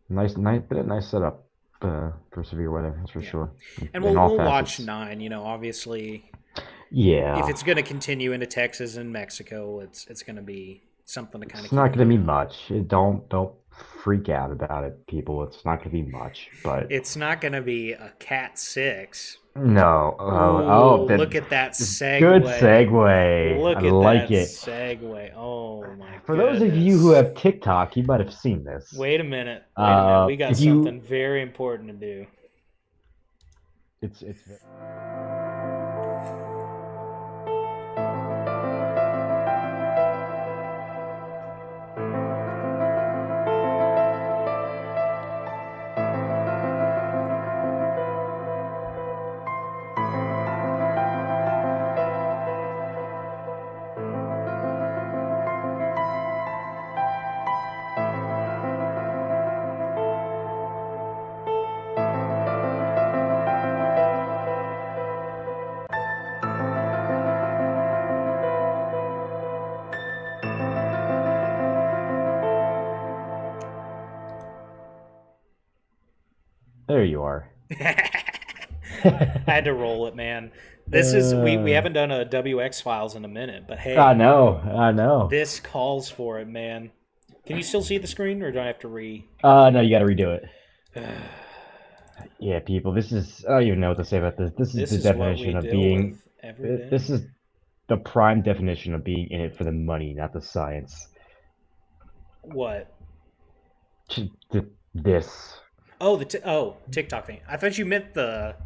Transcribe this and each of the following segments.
Nice setup for severe weather. That's for Yeah, sure. and In we'll all we'll watch facets. 9. Obviously, if Yeah, it's going to continue into Texas and Mexico, it's going to be something to kind of it's keep not an going to eye be on. much. Don't freak out about it, people. It's not going to be much, but It's not going to be a Cat 6. no. Ooh, That look at that good segue. segue. I Look at like that it. segue. Oh my For those of you who goodness. have TikTok, you might have seen this. Wait a minute. Wait a minute. We got If you, something very important to do. it's there you are. I had to roll it, man. This is we uh, haven't done a WX files in a minute, but I hey, know, I know. this calls for it, man. Can you still see the screen, or do I have to re? No, you got to redo it. Yeah, people, this is, I don't even know what to say about this. This is This the is what we definition of deal being, with every this day. is the prime definition of being in it for the money, not the science. What? This. Oh, TikTok thing. I thought you meant the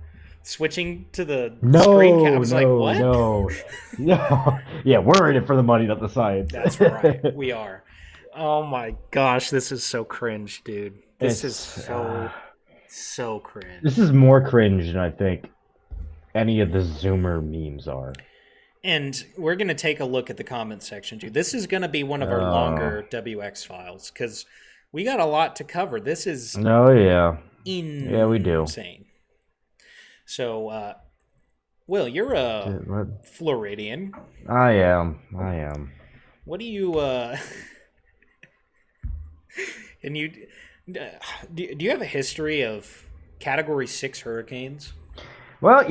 switching to the screen cap. I No, was like, no, what? no, no. Yeah, we're in it for the money, not the science. That's right. We are. Oh my gosh, this is so cringe, dude. This is It's, so this cringe. is more cringe than I think any of the Zoomer memes are. And we're going to take a look at the comment section too. This is going to be one of our Uh, longer WX files because we got a lot to cover. This is oh yeah, yeah, we do. insane. So, Will, you're a What? Floridian. I am. I am. What do you, and you, do you have a history of Category 6 hurricanes? Well,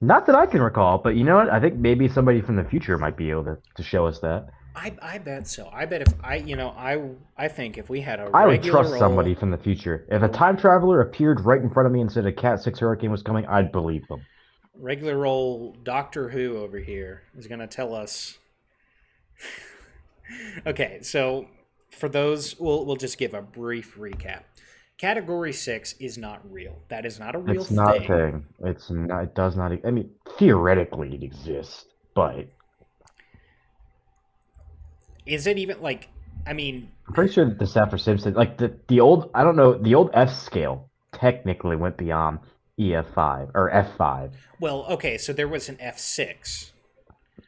not that I can recall, but you know what? I think maybe somebody from the future might be able to show us that. I bet so. I bet if I think if we had a I would regular trust somebody old from the future. If a a time traveler appeared right in front of me and said a Cat 6 hurricane was coming, I'd believe them. regular old Doctor Who over here is going to tell us. Okay, so for those, we'll just give a brief recap. Category 6 is not real. That is not a real It's not a thing. thing. It's not. It does not. I mean, theoretically, it exists, but Is it even like? I mean, I'm pretty sure that the Saffir Simpson, like the old, I don't know, the old F scale technically went beyond EF5 or F5. well, okay, so there was an F6.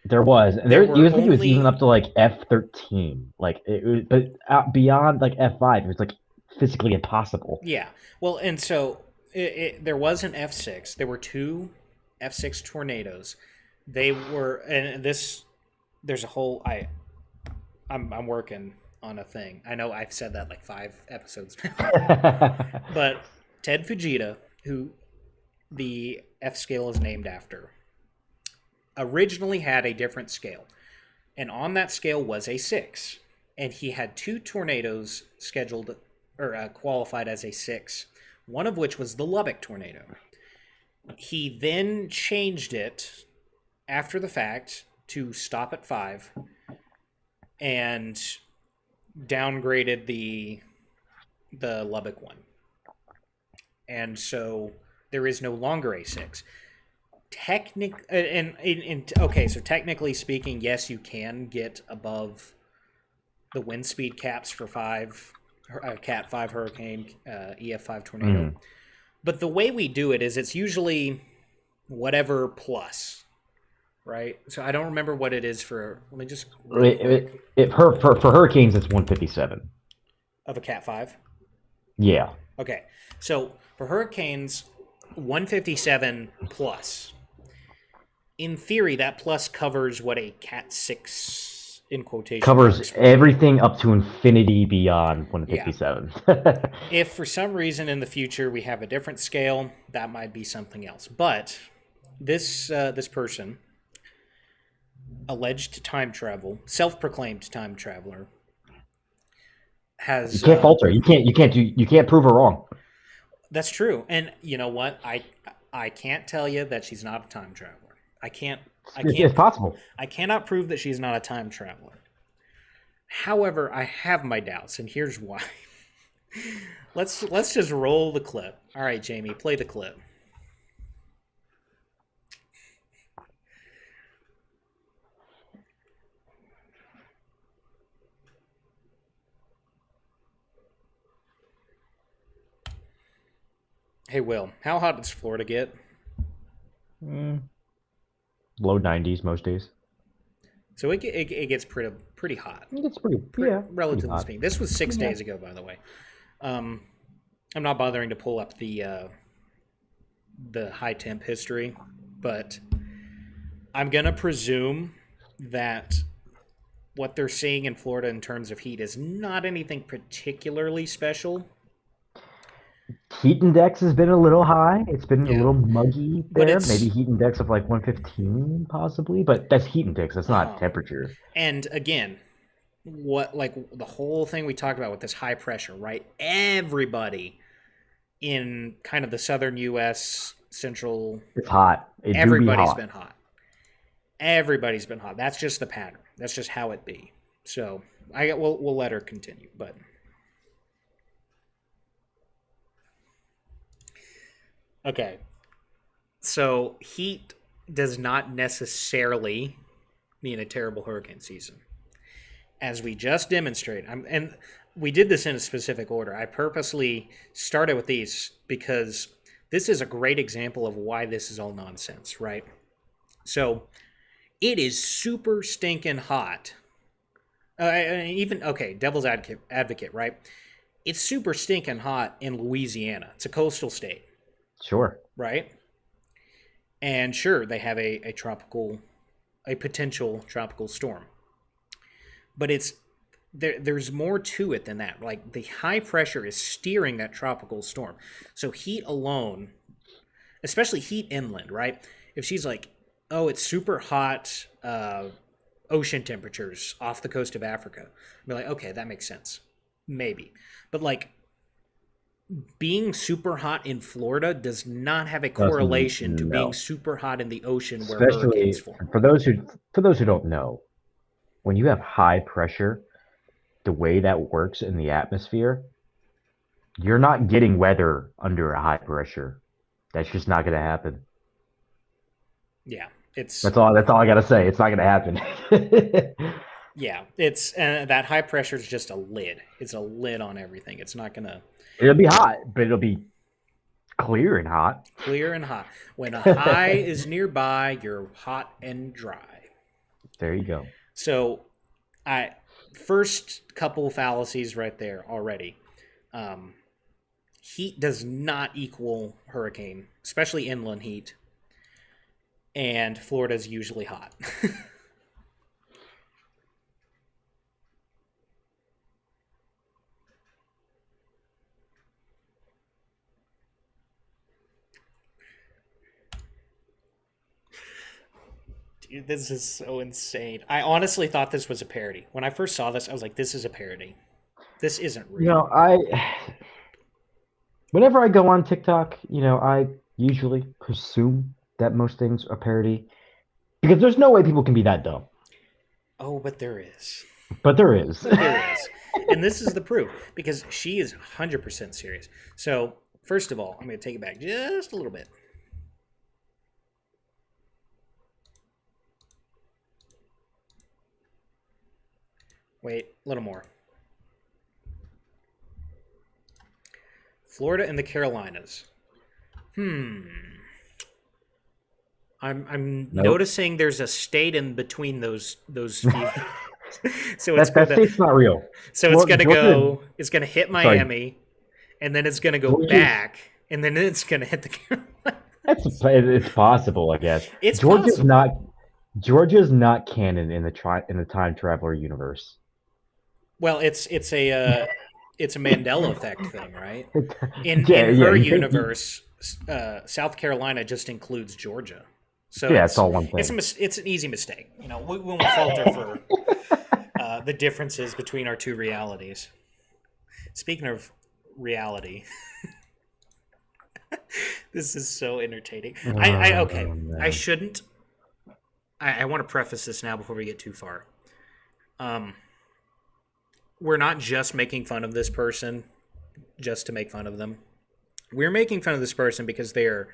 There was, and There there. You were think it was even only up to like F13, like it was, but out beyond like F5, it was like physically impossible. yeah. Well, and so there was an F6. There were two F6 tornadoes. They were, and this there's a whole I'm working on a thing. I know I've said that like 5 episodes now. But Ted Fujita, who the F scale is named after, originally had a different scale. And on that scale was a 6. And he had two tornadoes scheduled or qualified as a 6, one of which was the Lubbock tornado. He then changed it after the fact to stop at 5 and downgraded the Lubbock one. And so there is no longer a 6. Okay, so technically speaking, yes, you can get above the wind speed caps for 5 Cat 5 hurricane, EF5 tornado. Mm. But the way we do it is it's usually whatever plus, right? So I don't remember what it is for. Let me just real quick For hurricanes, it's 157. of a Cat 5. Yeah, Okay, so for hurricanes, 157 plus. In theory, that plus covers what a Cat 6 in quotation Covers marks for me. everything up to infinity beyond Yeah. 157. If for some reason in the future we have a different scale, that might be something else. But this person, alleged time travel, self-proclaimed time traveler, You has can't falter. You can't prove her wrong. that's true. And you know what? I can't tell you that she's not a time traveler. I It's can't possible. I cannot prove that she's not a time traveler. However, I have my doubts, and here's why. Let's just roll the clip. All right, Jamie, play the clip. Hey, Will, how hot does Florida get? Mm, low 90s most days. So it gets pretty hot, It's pretty relatively hot. speaking. This was 6 days Yeah. ago, by the way. Um, I'm not bothering to pull up the high temp history, but I'm gonna presume that what they're seeing in Florida in terms of heat is not anything particularly special. Heat index has been a little high. It's been a Yeah, little muggy but there. Maybe it's heat index of like 115 possibly, but that's heat index. That's not temperature. and again, what like the whole thing we talked about with this high pressure, right? Everybody in kind of the southern U.S., central, It's hot. It do be everybody's hot. been hot. Everybody's been hot. That's just the pattern. That's just how it be. So we'll let her continue, but okay. So heat does not necessarily mean a terrible hurricane season, as we just demonstrated. And we did this in a specific order. I purposely started with these because this is a great example of why this is all nonsense, right? So it is super stinking hot. Even okay, devil's advocate, right? It's super stinking hot in Louisiana. It's a coastal state, Sure. right? And sure, they have a potential tropical storm, but there's more to it than that. Like the high pressure is steering that tropical storm. So heat alone, especially heat inland, right? If she's like, oh, it's super hot, ocean temperatures off the coast of Africa, I'd be like, okay, that makes sense, maybe. But like being super hot in Florida does not have a Doesn't correlation to being no. super hot in the ocean where hurricanes Especially form. for those who don't know, when you have high pressure, the way that works in the atmosphere, you're not getting weather under a high pressure. That's just not going to happen. Yeah, it's That's all I got to say. It's not going to happen. yeah, it's that high pressure is just a lid. It's a lid on everything. It's not gonna It'll be hot, but it'll be clear and hot. clear and hot. When a high is nearby, you're hot and dry. There you go. So, I first couple fallacies right there already. Um, Heat does not equal hurricane, especially inland heat, and Florida is usually hot. Dude, this is so insane. I honestly thought this was a parody. When I first saw this, I was like, this is a parody. This isn't You real. know, I whenever I go on TikTok, I usually presume that most things are parody because there's no way people can be that dumb. Oh, but there is. But there is. But there is. And this is the proof because she is 100% serious. So, first of all, I'm going to take it back just a little bit. Wait, a little more. Florida and the Carolinas. I'm Nope. noticing there's a state in between those few. So it's That gonna state's not real. so it's gonna Georgia, go it's gonna hit sorry, Miami, and then it's gonna go Georgia's. back, and then it's gonna hit the Carolinas. It's possible, I guess. It's Georgia's possible. not. Georgia's not canon in the time traveler universe. Well, it's a Mandela effect thing, right? In Yeah, yeah, her you think you, universe, South Carolina just includes Georgia, so yeah, it's all one thing. it's an easy mistake. You know, we won't falter for the differences between our two realities. Speaking of reality, this is so entertaining. I okay. Oh I man. shouldn't. I want to preface this now before we get too far. Um, we're not just making fun of this person just to make fun of them. We're making fun of this person because they're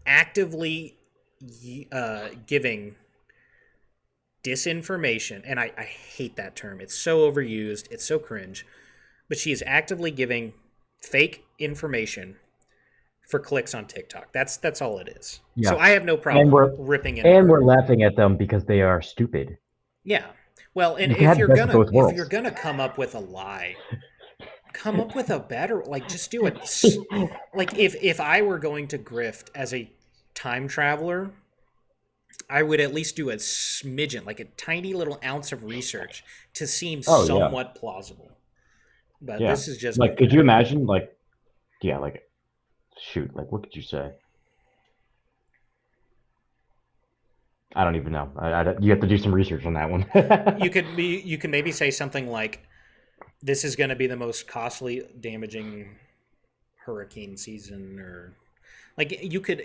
actively giving disinformation, and I hate that term. It's so overused. It's so cringe. But she is actively giving fake information for clicks on TikTok. That's all it is. So Yeah. I have no And problem we're ripping into and we're her. laughing at them because they are stupid. Yeah. Well, and You can have the best of both if you're worlds. gonna come up with a lie, come up with a better, like, just do it. Like, if I were going to grift as a time traveler, I would at least do a smidgen, like a tiny little ounce of research to seem Oh yeah. somewhat plausible. But Yeah. this is just me Like, could being you a nerd. imagine? Like, yeah, like, shoot, like, what could you say? I don't even know. You have to do some research on that one. You can maybe say something like, "This is going to be the most costly, damaging hurricane season," or like you could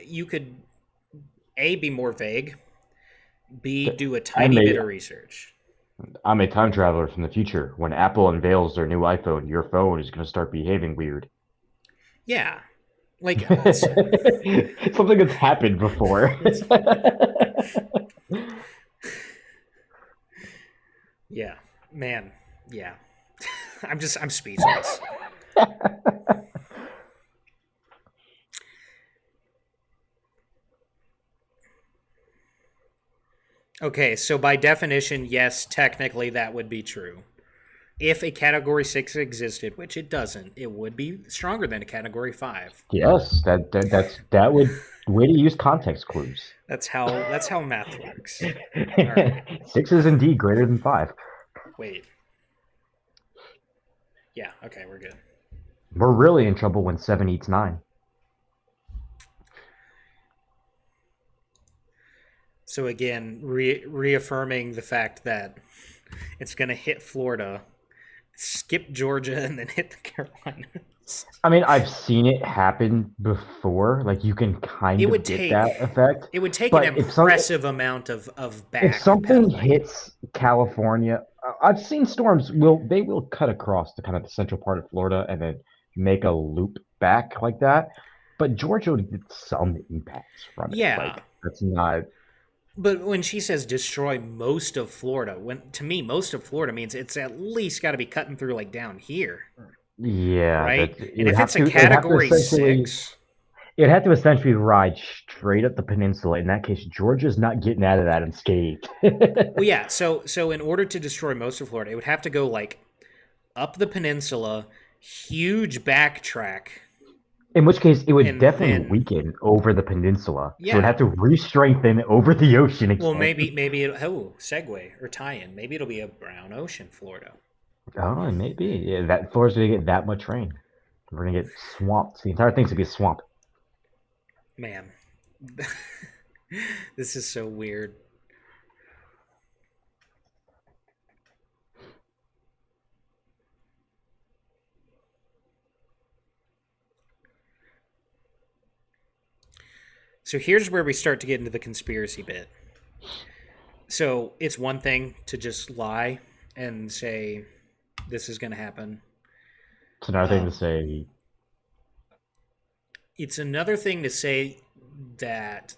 a be more vague, b do a I'm tiny a bit of research. I'm a time traveler from the future. When Apple unveils their new iPhone, your phone is going to start behaving weird. Yeah, like Something that's happened before. yeah, man, yeah. I'm speechless. Okay, so by definition, yes, technically that would be true. If a category 6 existed, which it doesn't, it would be stronger than a category 5. Yes, that would way to use context clues. That's how math works. All right. Six is indeed greater than five. Wait. Yeah, okay, we're good. We're really in trouble when seven eats nine. So again, reaffirming the fact that it's going to hit Florida, skip Georgia, and then hit the Carolinas. I mean, I've seen it happen before. Like you can It kind would of get take that effect. it would take an But impressive amount of if something backpedaling. hits California, I've seen storms will cut across the kind of the central part of Florida and then make a loop back like that. But Georgia would get some impacts from it. Yeah, Like that's not. but when she says destroy most of Florida, when to me most of Florida means it's at least got to be cutting through like down here, Yeah, right? that it And would if have it's a to. It would have to category essentially. 6, It'd have to essentially ride straight up the peninsula. In that case, Georgia's not getting out of that unscathed. well, yeah. So in order to destroy most of Florida, it would have to go like up the peninsula, huge backtrack, In which case, it would and definitely then weaken over the peninsula. So it'd yeah. have to re-strengthen over the ocean Well, again. segue or tie-in. Maybe it'll be a brown ocean, Florida. Oh, maybe. Yeah, that Florida's gonna get that much rain. We're gonna get swamped. The entire thing's gonna be a swamp. Man, this is so weird. So here's where we start to get into the conspiracy bit. So it's one thing to just lie and say this is going to happen. It's another thing to Um, say. it's another thing to say that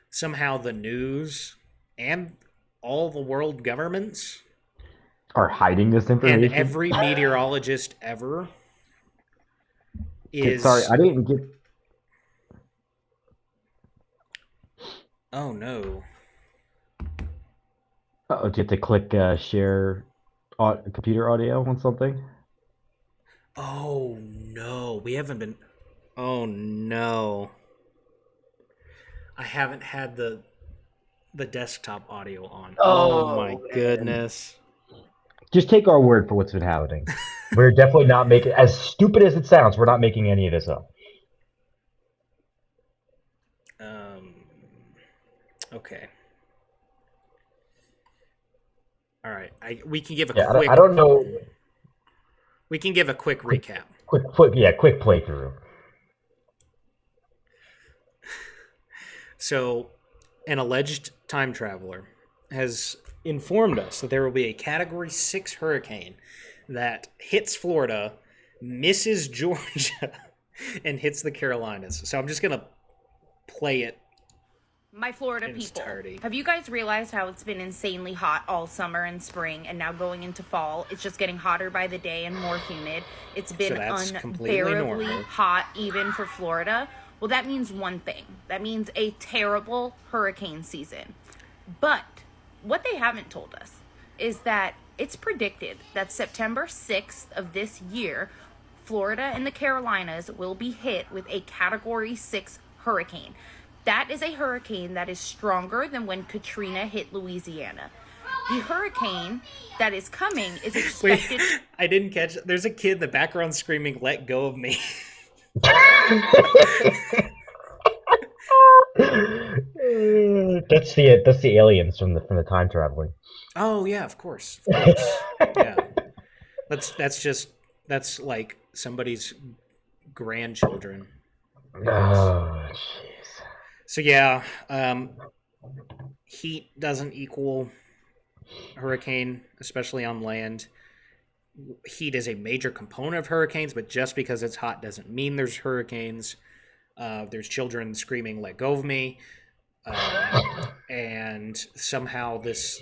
somehow the news and all the world governments Are hiding this and information. every meteorologist ever Sorry, is I didn't get. oh no. Oh, do you have to click share computer audio on something? Oh no. We haven't been Oh no. I haven't had the desktop audio on. Oh my Oh man! goodness. Just take our word for what's been happening. We're definitely not making, as stupid as it sounds, we're not making any of this up. Um, okay. All right. We can give a Yeah, I quick don't know. Quick, recap. quick playthrough. So, an alleged time traveler has informed us that there will be a Category 6 hurricane that hits Florida, misses Georgia, and hits the Carolinas. So I'm just going to play it My Florida in its people, entirety. have you guys realized how it's been insanely hot all summer and spring, and now going into fall, it's just getting hotter by the day and more humid? It's been that's completely unbearably normal. hot even for Florida. Well, that means one thing. That means a terrible hurricane season. But what they haven't told us is that it's predicted that September 6th of this year, Florida and the Carolinas will be hit with a Category 6 hurricane. That is a hurricane that is stronger than when Katrina hit Louisiana. The hurricane that is coming is expected. Wait, I didn't catch. There's a kid in the background screaming, "Let go of me." That's the aliens from the time traveling. Oh yeah, of course, of course. Yeah, that's like somebody's grandchildren, I guess. Oh, jeez. So yeah, heat doesn't equal hurricane, especially on land. Heat is a major component of hurricanes, but just because it's hot doesn't mean there's hurricanes. There's children screaming, "Let go of me," and somehow this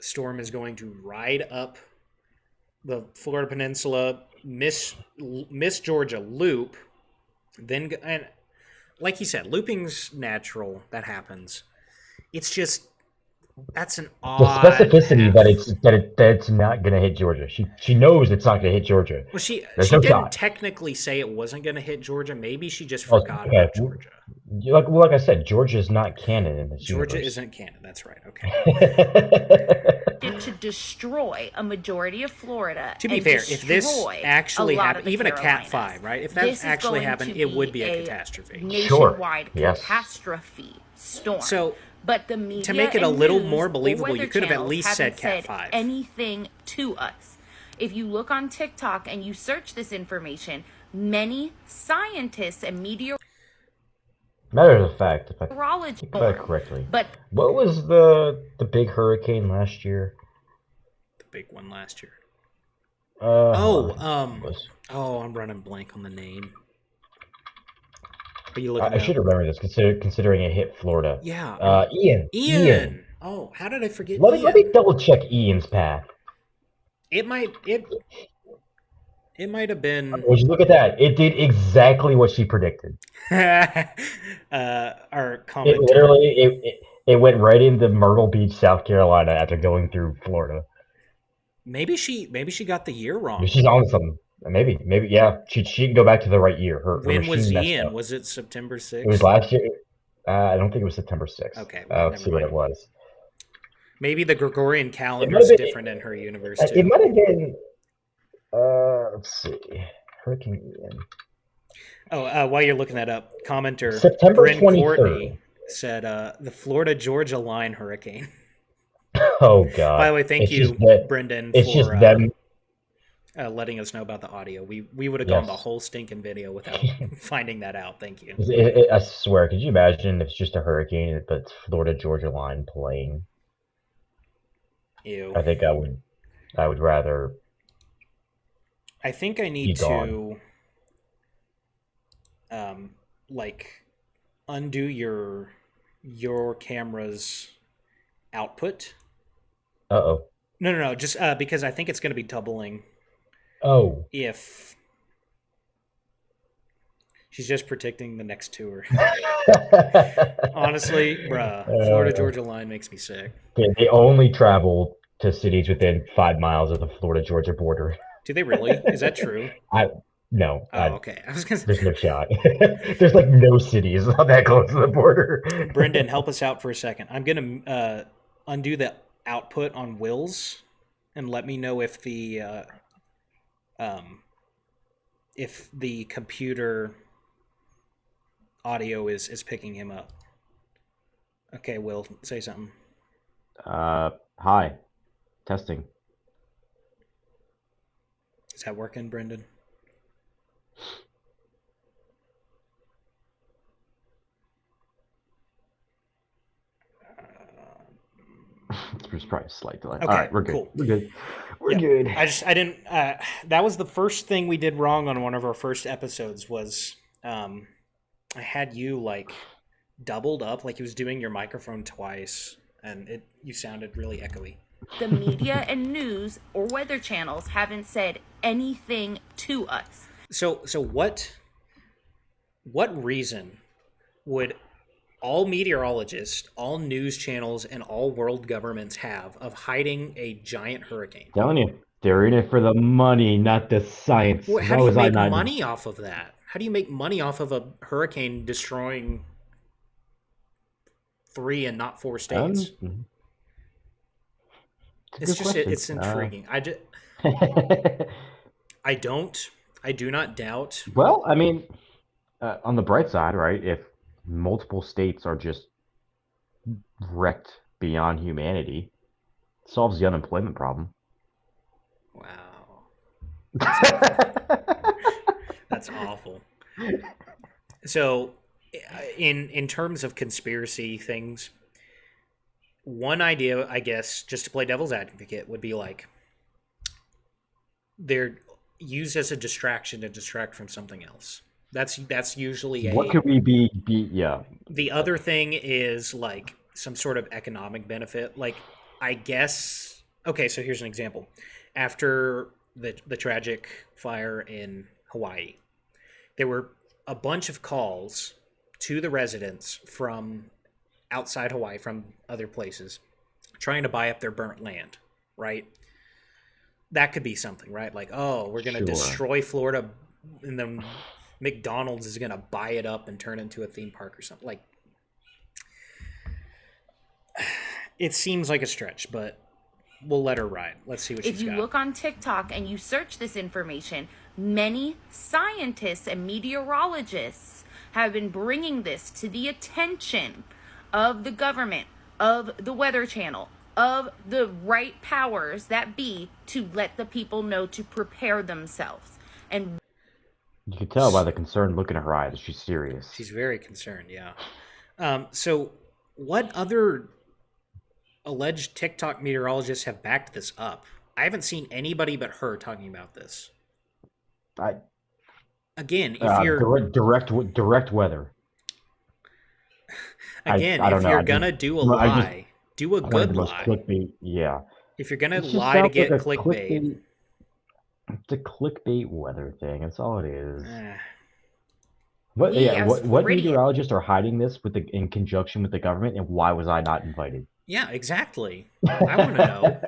storm is going to ride up the Florida Peninsula, miss Georgia, loop, then and like you said, looping's natural. That happens. It's just that's an The odd specificity that path. it's not gonna hit Georgia. She knows it's not gonna hit Georgia. Well, There's she no didn't shot. technically say it wasn't going to hit Georgia.Maybe she just Well, forgot okay, about Georgia. like I said, Georgia is not canon in this Georgia universe. isn't canon. That's right. Okay. To destroy a majority of Florida. To be and fair, if this destroy actually a lot of happened, the even a Cat Carolinas. 5, right? If This that is actually going happened, to it would be a a catastrophe. nationwide Yes. catastrophe storm. So, But the media to make it a and little news more or believable, you weather could have at channels least said haven't Cat said 5. anything to us. If you look on TikTok and you search this information, many scientists and Matter of fact, if I meteorologists think about it correctly, but what was the big hurricane last year? The big one last year. Hold Oh, on. It was I'm running blank on the name. Are you looking I it up? should remember this, considering it hit Florida. Yeah. Ian. Ian. Oh, how did I forget Let me Ian? double check Ian's path. It might have been Would you look at that? It did exactly what she predicted. our It commenter. literally it went right into Myrtle Beach, South Carolina after going through Florida. Maybe she got the year wrong. She's on something. Maybe yeah. She can go back to the right year. Her When was machine messed Ian? up. Was it September It was 6th? last year. I don't think it was September 6th. Okay, well, Let's never see what it mind. was. Maybe the Gregorian It calendar might have is been. different in her universe It too. might have been. Let's see. Hurricane Ian. Oh, while you're looking that up, commenter September Bryn 23rd. Courtney said the Florida Georgia line hurricane. Oh By the God. way, thank It's just you, that. Brendan, It's just for them. letting us know about the audio. We would have gone the Yes. whole stinking video without finding that out. Thank you. I swear. Could you imagine if it's just a hurricane, but it's Florida Georgia line playing? Ew. I think I would rather I think I be need gone. to like undo your camera's output. Uh-oh. No, just because I think it's going to be doubling Oh. if she's just predicting the next tour. Honestly, bruh, Florida Uh, Georgia line makes me sick. they only travel to cities within 5 miles of the Florida Georgia border. Do they really? Is that true? I No, Oh, okay. I was gonna. there's no shot. There's like no cities on that close to the border. Brendan, help us out for a second. I'm gonna undo the output on Will's and let me know um, if the computer audio is picking him up. Okay, Will, say something. Hi, testing. Is that working, Brendan? There's probably a slight delay. All Okay, right, we're good. cool. We're good. We're Yep. good. I didn't. That was the first thing we did wrong on one of our first episodes. Was I had you like doubled up, like he was doing your microphone twice, and you sounded really echoey. The media and news or weather channels haven't said anything to us. So what reason would all meteorologists, all news channels, and all world governments have of hiding a giant hurricane? Telling you, they're in it for the money, not the science. How Why do you was I make not? money off of that? How do you make money off of a hurricane destroying 3 and not 4 states? It's a good question. It's intriguing. I do not doubt. Well, I mean, on the bright side, right? If multiple states are just wrecked beyond humanity, it solves the unemployment problem. Wow, that's awful. So, in terms of conspiracy things, one idea, I guess, just to play devil's advocate, would be like they're used as a distraction to distract from something else. That's usually a. What could we be? Yeah. The other thing is like some sort of economic benefit. Like, I guess. Okay, so here's an example. After the tragic fire in Hawaii, there were a bunch of calls to the residents from outside Hawaii, from other places, trying to buy up their burnt land, right? That could be something, right? Like, oh, we're going to Sure. destroy Florida, and then McDonald's is going to buy it up and turn it into a theme park or something. Like, it seems like a stretch, but we'll let her ride. Let's see what she's got. If you look on TikTok and you search this information, many scientists and meteorologists have been bringing this to the attention of the government, of the Weather Channel, of the right powers that be, to let the people know to prepare themselves. And you can tell by the concerned look in her eyes. She's serious. She's very concerned, yeah. So what other alleged TikTok meteorologists have backed this up? I haven't seen anybody but her talking about this. Again, if you're direct weather. Again, I don't if know. you're gonna do a lie, do a good lie. Clickbait, yeah. If you're gonna lie to get like clickbait, it's a clickbait weather thing. That's all it is. We as What Floridians- meteorologists are hiding this in conjunction with the government, and why was I not invited? yeah, exactly. I want to know.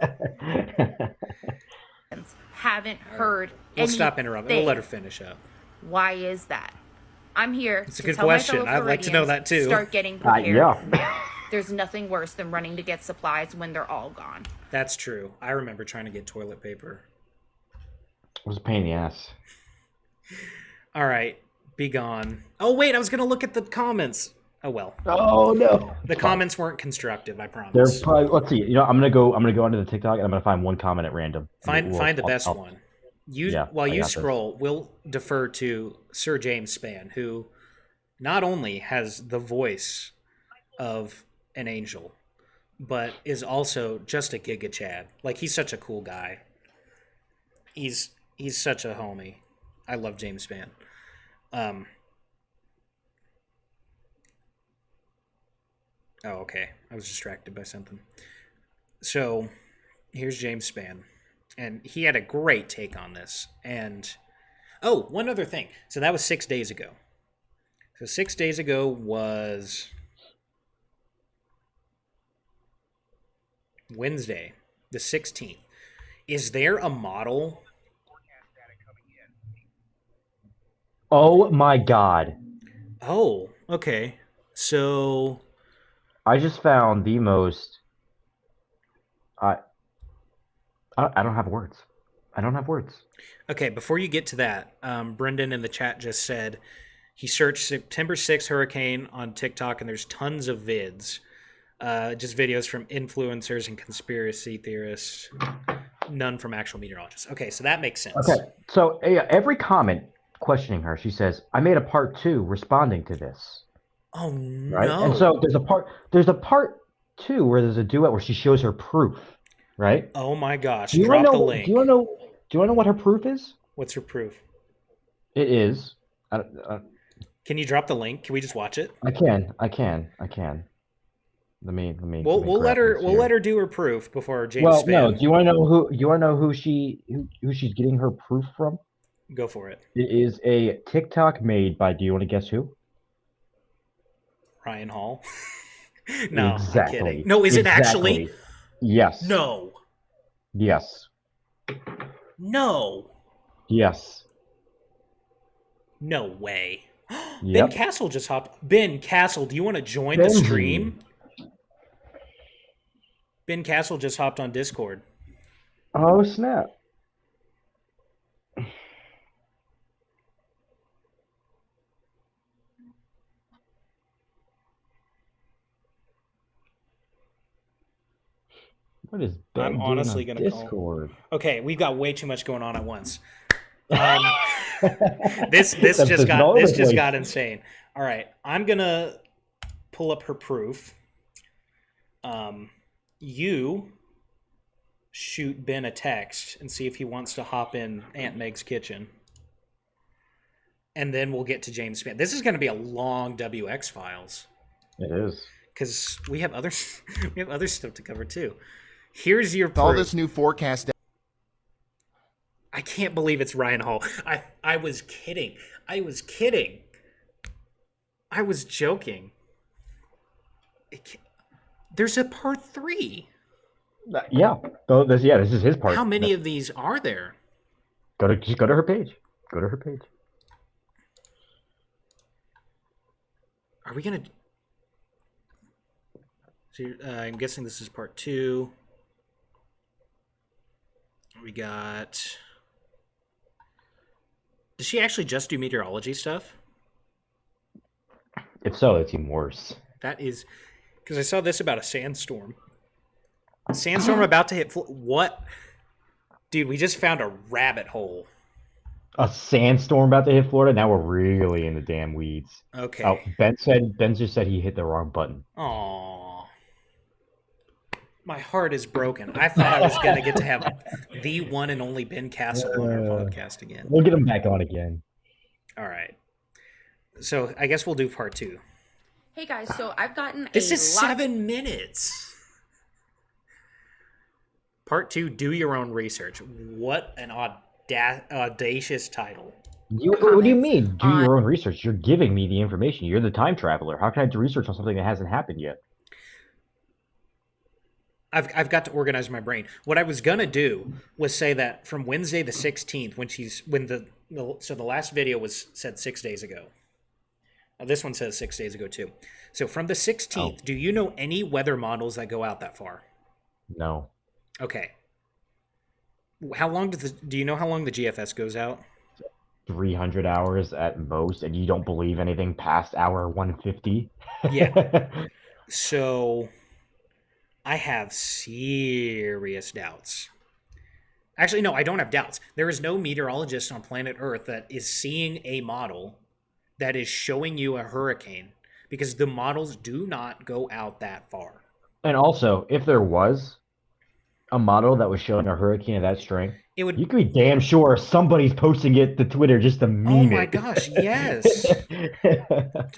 haven't heard We'll anything. stop interrupting. We'll let her finish up. Why is that? I'm here It's a to good tell my question. fellow I'd like to know Floridians, that too. Start getting prepared. Yeah. Now. There's nothing worse than running to get supplies when they're all gone. That's true. I remember trying to get toilet paper. It was a pain in the ass. All right, be gone. Oh wait, I was gonna look at the comments. Oh well. Oh no. The comments weren't constructive. I promise. They're probably. Let's see. You know, I'm gonna go onto the TikTok and I'm gonna find one comment at random. Find the best one. While you got scroll, we'll defer to Sir James Spann, who not only has the voice of an angel, but is also just a Giga Chad. Like, he's such a cool guy. He's such a homie. I love James Spann. Oh, okay. I was distracted by something. So, here's James Spann. And he had a great take on this. And, oh, one other thing. So that was 6 days ago. So 6 days ago was Wednesday, the 16th. Is there a model Oh my god. Oh, okay. So, I just found the most. I I don't have words. I don't have words. okay, before you get to that, Brendan in the chat just said he searched September 6th hurricane on TikTok, and there's tons of vids, just videos from influencers and conspiracy theorists, none from actual meteorologists. Okay, so that makes Okay, sense. so yeah, every comment questioning her, she says, "I made a part two responding to this." Oh Right, and so no! there's a part 2 where there's a duet where she shows her proof. Right? Oh my gosh! Do you want to Drop the know? Do you want link. to know? Do you want to know what her proof is? What's your proof? It is. I, don't- Can you drop the link? Can we just watch it? I can. I can. I can. Let me We'll let grab her this here. do her proof before James Well, no. spam. Do you want to know who? Do you want to know who she's getting her proof from? Go for it, It is a TikTok made by. Do you want to guess who? Ryan Hall. No, I'm kidding. Exactly. No, is it actually? Exactly. Yes. No, Yes. no, Yes. no way. Ben Yep. Castle just hopped. Ben Castle, do you want to join the Benji. stream? Ben Castle just hopped on Discord. Oh snap. What is I'm Ben doing honestly on gonna call. Discord? Okay, we've got way too much going on at once. Um, this That's all over the just place. got insane. All right, I'm gonna pull up her proof. You shoot Ben a text and see if he wants to hop in Aunt Meg's kitchen, and then we'll get to James Spann. This is going to be a long WX files It is. because we have other we have other stuff to cover too. Here's your With all proof. this new forecast. I can't believe it's Ryan Hall. I was kidding. I was kidding. I was joking. There's a part 3. Yeah. This is his part. How many of these are there? Just go to her page. Go to her page. Are we gonna? So I'm guessing this is part 2. We got. Does she actually just do meteorology stuff? If so, it's even worse. That is because I saw this about a sandstorm. A sandstorm about to hit. What, dude? We just found a rabbit hole. A sandstorm about to hit Florida. Now we're really in the damn weeds. Okay. Oh, Ben just said he hit the wrong button. Aww. My heart is broken. I thought I was going to get to have the one and only Ben Castle on our podcast again. We'll get him back on again. All right. So I guess we'll do part 2. Hey guys, so I've gotten This a is lot. 7 minutes. Part 2, do your own research. What an audacious title. What do you mean? Do on- your own research. You're giving me the information. You're the time traveler. How can I do research on something that hasn't happened yet? I've got to organize my brain. What I was gonna do was say that from Wednesday the 16th, when the last video was said 6 days ago. This one says 6 days ago too. So from the 16th, Do you know any weather models that go out that far? No. Okay. How long do you know how long the GFS goes out? 300 hours at most, and you don't believe anything past hour 150? Yeah. So I have serious doubts. Actually, no, I don't have doubts. There is no meteorologist on planet Earth that is seeing a model that is showing you a hurricane because the models do not go out that far. And also, if there was a model that was showing a hurricane of that strength, It would. you could be damn sure somebody's posting it to Twitter just to meme Oh my it. gosh! Yes.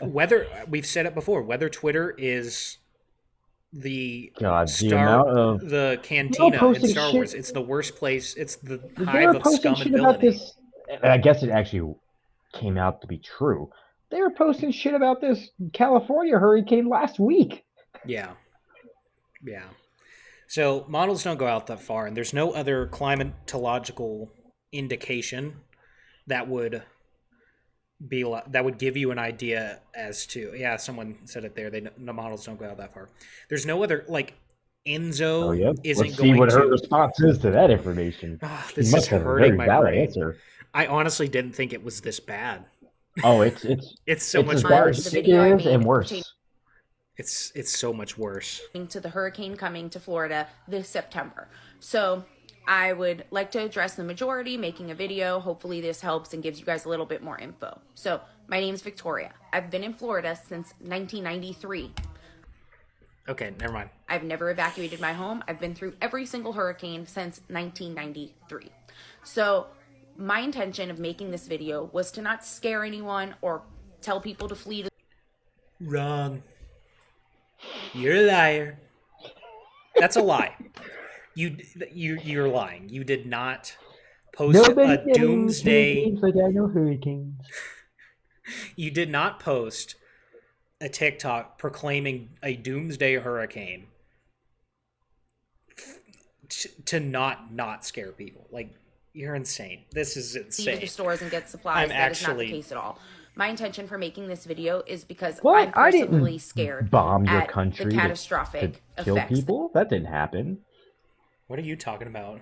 Weather. We've said it before. Weather Twitter is the God, the amount of the cantina in posting Star shit- Wars. It's the worst place. It's the they hive were of posting scum and shit about villainy. this. And I guess it actually came out to be true. They were posting shit about this California hurricane last week. Yeah. Yeah. So models don't go out that far, and there's no other climatological indication that would that would give you an idea as to, yeah, someone said it there, the models don't go out that far. There's no other, like, Oh, Enzo yep. isn't Let's see going what her to. response is to that information. She This is must have a hurting very my valid brain. answer. I honestly didn't think it was this bad. Oh, it's It's so much as bad worse. as The you think video I it is, and made worse. It's so much worse. to the hurricane coming to Florida this September. So I would like to address the majority, making a video. Hopefully this helps and gives you guys a little bit more info. So my name's Victoria. I've been in Florida since 1993. Okay, never mind. I've never evacuated my home. I've been through every single hurricane since 1993. So my intention of making this video was to not scare anyone or tell people to flee. Wrong. You're a liar. That's a lie. You're lying. You did not post a doomsday. Like I know hurricanes. You did not post a TikTok proclaiming a doomsday hurricane to not scare people. Like, you're insane. This is insane. To stores and get supplies. That is not the case at all. My intention for making this video is because I'm personally scared bomb your at country the catastrophic to kill effects. people. That didn't happen. What are you talking about?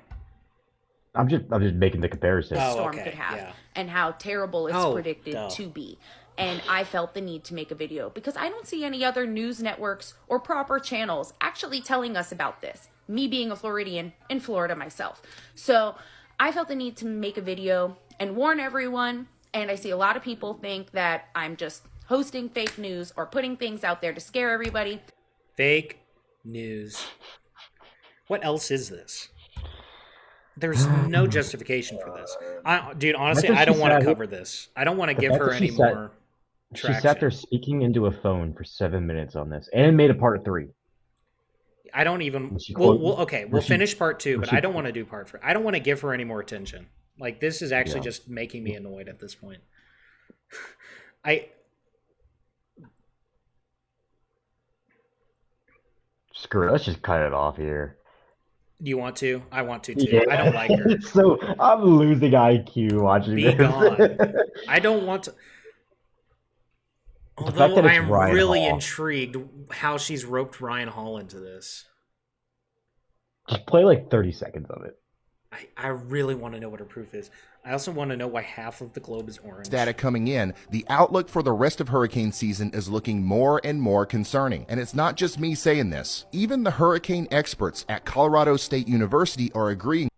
I'm just making the comparison. Oh, Storm okay, could have yeah. and how terrible it's predicted duh. to be. And I felt the need to make a video because I don't see any other news networks or proper channels actually telling us about this. Me being a Floridian in Florida myself. So I felt the need to make a video and warn everyone. And I see a lot of people think that I'm just hosting fake news or putting things out there to scare everybody. Fake news. What else is this? There's no justification for this. Dude, honestly, I don't want to cover this. I don't want to give her any more traction. She sat there speaking into a phone for 7 minutes on this, and made a part 3. I don't even. We'll finish part 2, but I don't want to do part 3. I don't want to give her any more attention. Like, this is actually just making me annoyed at this point. Screw it. Let's just cut it off here. Do you want to? I want to too. Yeah. I don't like her. So I'm losing IQ watching Be this. gone. I don't want to. Although I am really intrigued how she's roped Ryan Hall into this. Just play like 30 seconds of it. I really want to know what her proof is. I also want to know why half of the globe is orange. Data coming in, the outlook for the rest of hurricane season is looking more and more concerning. And it's not just me saying this. Even the hurricane experts at Colorado State University are agreeing.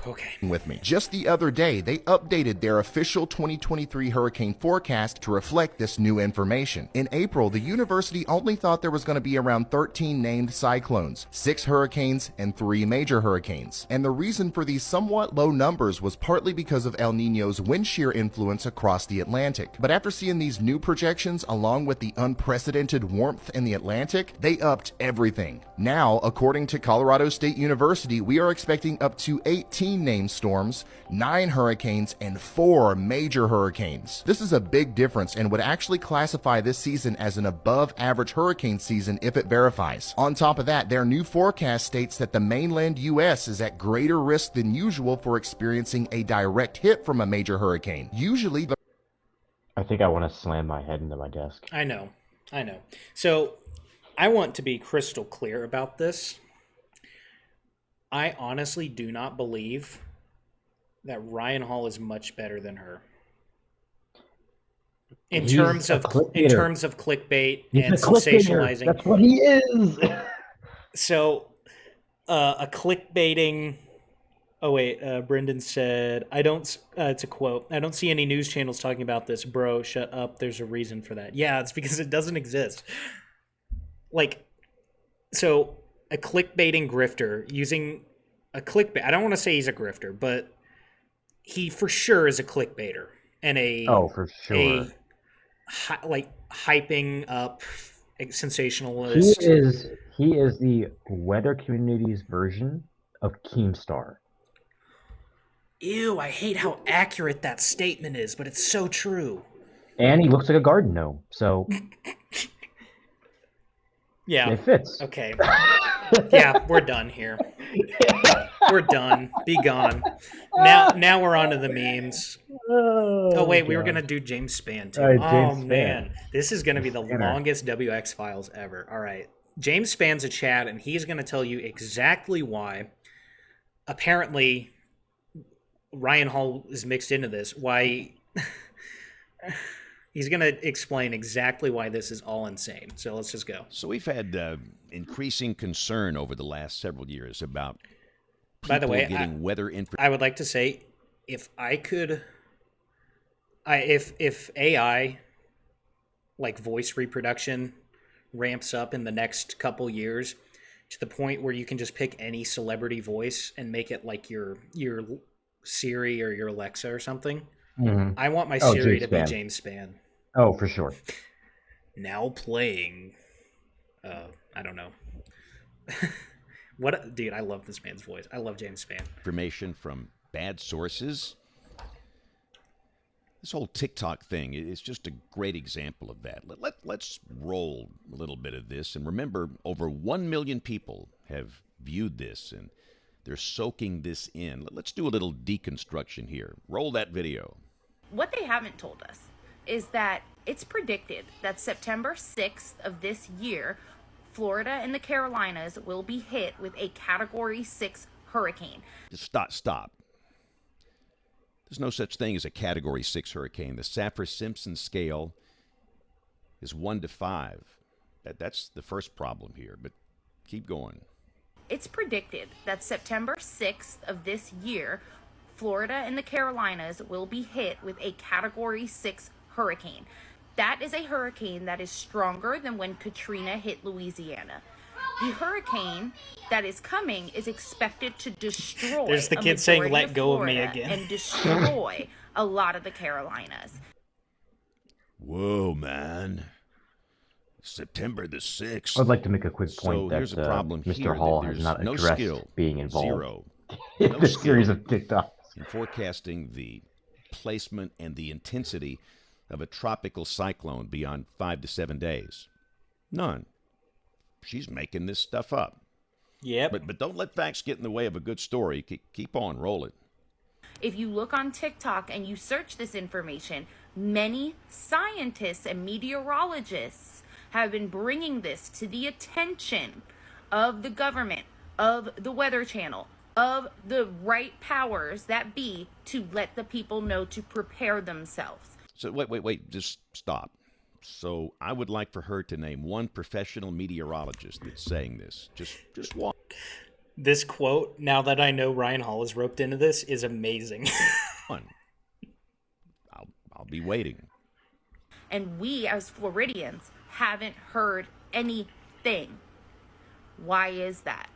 Okay. With me. Just the other day, they updated their official 2023 hurricane forecast to reflect this new information. In April, the university only thought there was going to be around 13 named cyclones, 6 hurricanes, and 3 major hurricanes. And the reason for these somewhat low numbers was partly because of El Niño's wind shear influence across the Atlantic. But after seeing these new projections, along with the unprecedented warmth in the Atlantic, they upped everything. Now, according to Colorado State University, we are expecting up to 18 named storms, 9 hurricanes, and 4 major hurricanes. This is a big difference and would actually classify this season as an above average hurricane season if it verifies. On top of that, their new forecast states that the mainland U.S. is at greater risk than usual for experiencing a direct hit from a major hurricane. Usually, I think I want to slam my head into my desk. I know. So, I want to be crystal clear about this. I honestly do not believe that Ryan Hall is much better than her. In terms of clickbait and sensationalizing. That's what he is. So, a clickbaiting. Oh wait, Brendan said, "I don't." It's a quote. I don't see any news channels talking about this, bro. Shut up. There's a reason for that. Yeah, it's because it doesn't exist. Like, so a clickbaiting grifter using a clickbait. I don't want to say he's a grifter, but he for sure is a clickbaiter and for sure. Hyping up sensationalist. He is the weather community's version of Keemstar. Ew, I hate how accurate that statement is, but it's so true. And he looks like a garden gnome, so yeah, it fits. Okay. Yeah, we're done here. We're done. Be gone. Now we're on to the memes. Oh wait, we were gonna God. do James Spann All too. right, Oh James Spann. man, this is gonna The be the Spanner. longest WX Files ever. All right, James Spann's a Chad, and he's gonna tell you exactly why. Apparently, Ryan Hall is mixed into this. Why? He's gonna explain exactly why this is all insane. So let's just go. So we've had increasing concern over the last several years about By the people way, getting weather information. I would like to say, if I could, if AI like voice reproduction ramps up in the next couple years to the point where you can just pick any celebrity voice and make it like your Siri or your Alexa or something. Hmm. I want my Oh, Siri James to be Spann. James Spann. Oh, for sure. Now playing I don't know. What dude, I love this man's voice. I love James Spann. Information from bad sources. This whole TikTok thing is just a great example of that. Let's roll a little bit of this. And remember, over 1 million people have viewed this, and they're soaking this in. Let's do a little deconstruction here. Roll that video. What they haven't told us is that it's predicted that September 6th of this year, Florida and the Carolinas will be hit with a Category 6 hurricane. Just stop. There's no such thing as a Category 6 hurricane. The Saffir-Simpson scale is 1 to 5. That's the first problem here, but keep going. It's predicted that September 6th of this year, Florida and the Carolinas will be hit with a Category 6 hurricane. That is a hurricane that is stronger than when Katrina hit Louisiana. The hurricane that is coming is expected to destroy There's the a kid saying, majority "Let go of me Florida again." and destroy a lot of the Carolinas. Whoa, man. September the 6th. I'd like to make a quick So point here's that a problem Mr. here, Hall that has there's not no addressed skill, being involved zero, in no this skill series of TikToks. in forecasting the placement and the intensity of a tropical cyclone beyond 5 to 7 days. None. She's making this stuff up. Yep. But don't let facts get in the way of a good story. Keep on, roll it. If you look on TikTok and you search this information, many scientists and meteorologists have been bringing this to the attention of the government, of the Weather Channel, of the right powers that be, to let the people know to prepare themselves. So wait, just stop. So I would like for her to name one professional meteorologist that's saying this. Just one. This quote, now that I know Ryan Hall is roped into this, is amazing. I'll be waiting. And we as Floridians haven't heard anything. Why is that?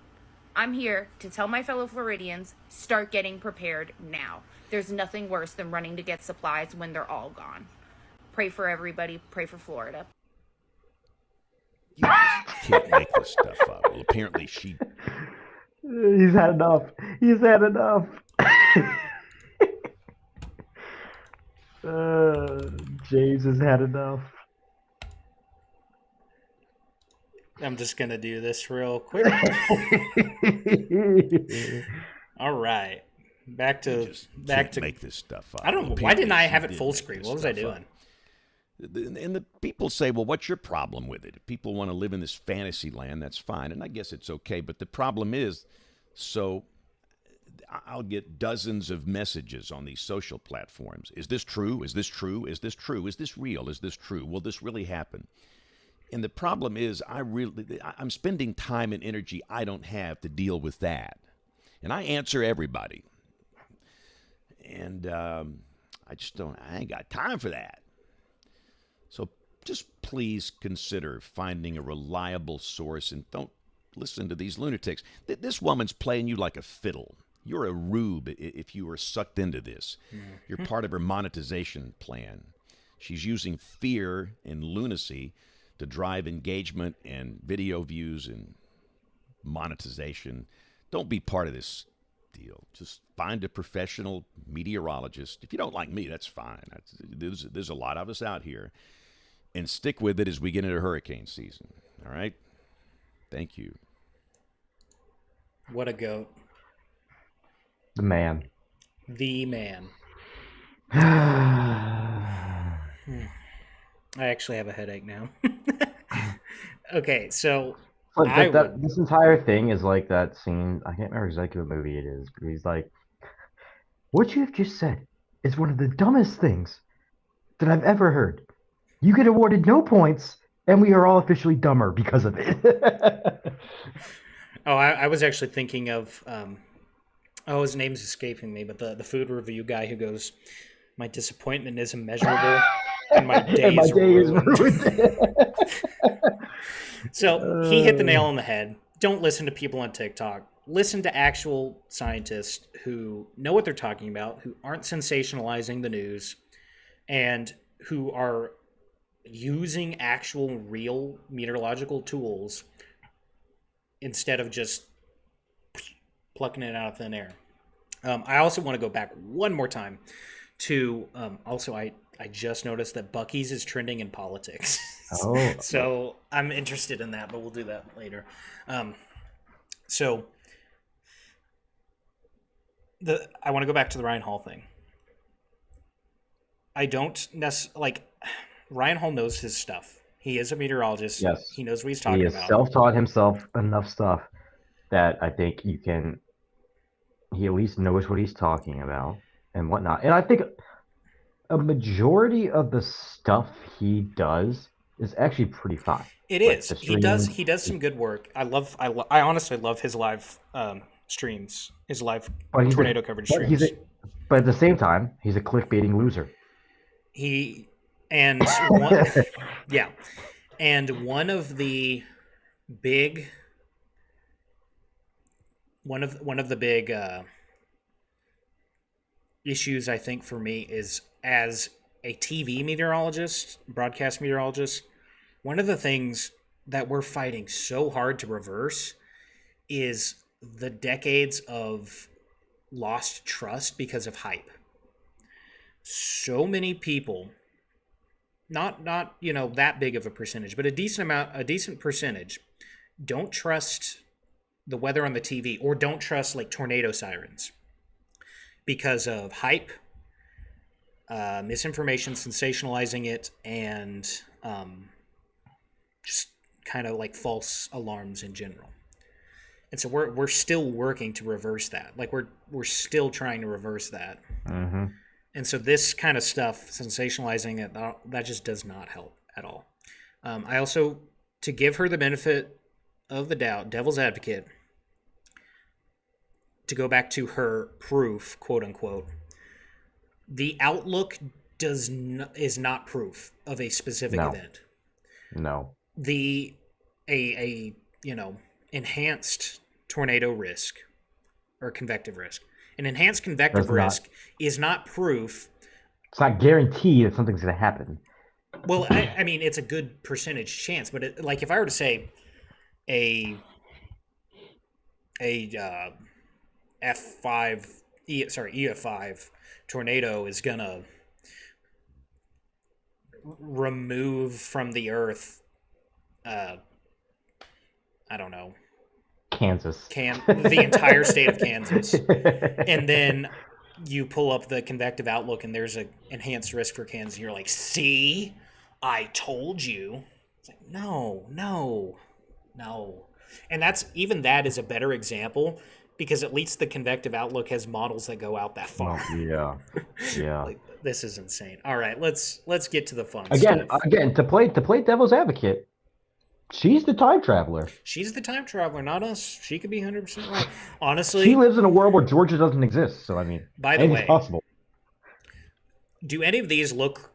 I'm here to tell my fellow Floridians, start getting prepared now. There's nothing worse than running to get supplies when they're all gone. Pray for everybody. Pray for Florida. You just can't make this stuff up. Well, apparently she... He's had enough. He's had enough. James has had enough. I'm just gonna do this real quick. All right, back to make this stuff up. I don't know. Why Apparently didn't I she have it did full make screen? this What was I stuff up. doing? And the people say, well, what's your problem with it? If people want to live in this fantasy land, that's fine. And I guess it's okay. But the problem is, so I'll get dozens of messages on these social platforms. Is this true? Is this true? Is this true? Is this real? Is this true? Will this really happen? And the problem is, I'm spending time and energy I don't have to deal with that. And I answer everybody. And I ain't got time for that. So just please consider finding a reliable source and don't listen to these lunatics. This woman's playing you like a fiddle. You're a rube if you are sucked into this. You're part of her monetization plan. She's using fear and lunacy to drive engagement and video views and monetization. Don't be part of this deal. Just find a professional meteorologist. If you don't like me, that's fine. There's a lot of us out here. And stick with it as we get into hurricane season. All right? Thank you. What a goat. The man. The man. I actually have a headache now. Okay, so But I would. this entire thing is like that scene. I can't remember exactly what movie it is, but he's like, "What you have just said is one of the dumbest things that I've ever heard. You get awarded no points, and we are all officially dumber because of it." Oh, I was actually thinking of. Oh, his name's escaping me, but the food review guy who goes, "My disappointment is immeasurable, and my day And my is day is ruined." ruined. So he hit the nail on the head. Don't listen to people on TikTok. Listen to actual scientists who know what they're talking about, who aren't sensationalizing the news, and who are using actual real meteorological tools instead of just plucking it out of thin air. I also want to go back one more time to also I just noticed that Bucky's is trending in politics. Oh, So I'm interested in that, but we'll do that later. So I want to go back to the Ryan Hall thing. I don't like Ryan Hall knows his stuff. He is a meteorologist. yes. He knows what he's He talking has about. self-taught himself enough stuff that I think he at least knows what he's talking about and whatnot. And I think a majority of the stuff he does is actually pretty fine. It Like is. the He does. streams. He does some good work. I honestly love his live streams. His live But tornado coverage streams. But at the same time, he's a clickbaiting loser. He and one, yeah, and one of the big issues I think for me is as a TV meteorologist, broadcast meteorologist, one of the things that we're fighting so hard to reverse is the decades of lost trust because of hype. So many people, not that big of a percentage, but a decent percentage, don't trust the weather on the TV or don't trust like tornado sirens because of hype, misinformation, sensationalizing it, and just kind of like false alarms in general. And so we're still working to reverse that. Like we're still trying to reverse that. Mm-hmm. And so this kind of stuff, sensationalizing it, that just does not help at all. I also, to give her the benefit of the doubt, devil's advocate, to go back to her proof, quote unquote, the outlook is not proof of a specific No. event. No. A enhanced tornado risk or convective risk. An enhanced convective risk is not proof. It's not guaranteed that something's going to happen. Well, I mean, it's a good percentage chance, but like if I were to say a EF5 tornado is gonna remove from the earth, I don't know, Kansas. the entire state of Kansas, and then you pull up the convective outlook and there's an enhanced risk for Kansas. You're like, see, I told you. It's like, no. And that is a better example because at least the convective outlook has models that go out that far. Yeah. Like, this is insane. All right, let's get to the fun Again, stuff. to play devil's advocate, she's the time traveler. She's the time traveler, not us. She could be 100% right. Honestly, She lives in a world where Georgia doesn't exist. So I mean, by the way, it's possible. Do any of these look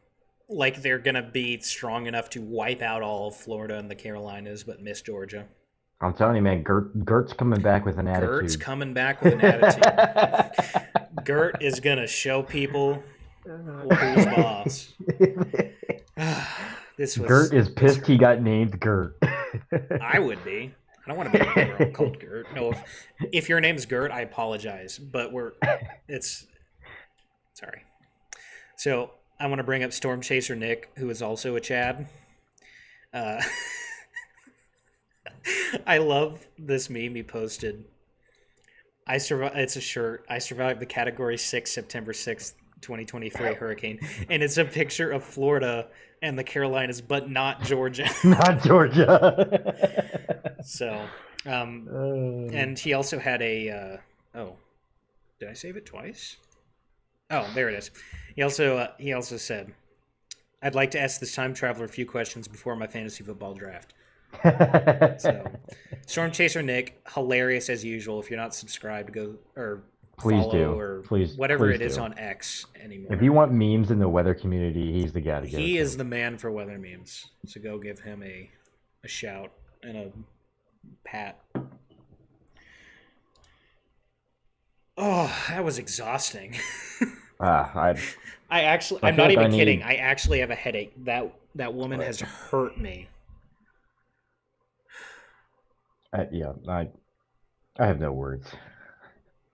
like they're going to be strong enough to wipe out all of Florida and the Carolinas, but miss Georgia? I'm telling you, man, Gert's coming back with an attitude. Gert's coming back with an attitude. Gert is going to show people who's boss. Gert is pissed he got named Gert. I would be. I don't want to be a girl called Gert. No, if your name's Gert, I apologize, but sorry. So I want to bring up Storm Chaser Nick, who is also a Chad. I love this meme he posted I survived. It's a shirt. I survived the Category 6 September 6th, 2023 hurricane, and it's a picture of Florida and the Carolinas, but not Georgia. Not Georgia. So, and he also had a. Oh, did I save it twice? Oh, there it is. He also said, "I'd like to ask this time traveler a few questions before my fantasy football draft." So, Storm Chaser Nick, hilarious as usual. If you're not subscribed, go or Please follow do. or Please, whatever please it is do. on X anymore. If you want memes in the weather community, he's the guy to go He to. is the man for weather memes. So go give him a shout and a pat. Oh, that was exhausting. I'm not even kidding. I actually have a headache. That woman has hurt me. Yeah, I have no words.